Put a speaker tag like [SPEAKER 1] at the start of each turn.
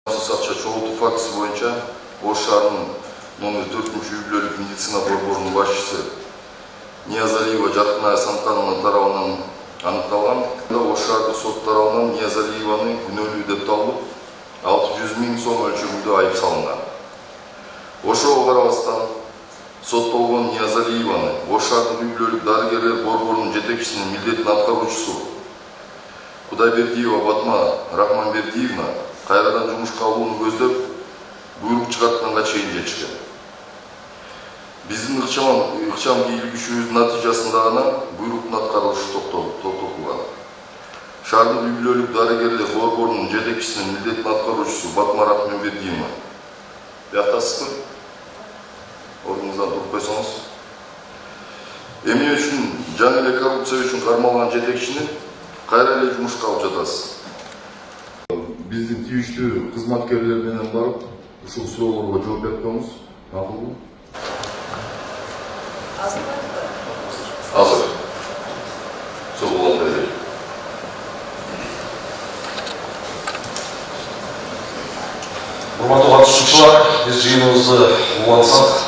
[SPEAKER 1] Сакча чогултуу фактысы боюнча Ош шаарынын номер 4-үй-бүлөлүк медицина борборунун башчысы Ниязалиева Жаркына Асанкановна тарабынан аныкталган. Ош шаардык сот тарабынан Ниязалиеваны күнөөлүү деп табылып, 600 000 сом өлчөмүндө айып салынган. Ошого карабастан соттолгон Ниязалиеваны Ош шаардык үй-бүлөлүк дарыгерлер борборунун жетекчисинин милдетин аткаруучусу Кудайбердиева Батма Рахманбердиевна кайрадан жумушка алууну көздөп, буйрук чыгартканга чейин жетишкен. Биздин ыкчам кийлигишүүбүздүн натыйжасында гана буйруктун аткарылышы токтотулган. Шаардык үй-бүлөлүк дарыгерлер борборунун жетекчисинин милдетин аткаруучусу Батма Рахманбердиевна. Бияктасызбы? Ордуңуздан туруп койсоңуз. Эмне үчүн жаңы эле коррупция үчүн кармалган жетекчини кайра эле жумушка алып жатасыз? Биздин тийиштүү кызматкерлер менен барып, ушул суроолорго жооп берип коюңуз. Макулбу? Азыр. Сол берейин.
[SPEAKER 2] Урматтуу катышуучулар, биз жыйыныбызды улантсак.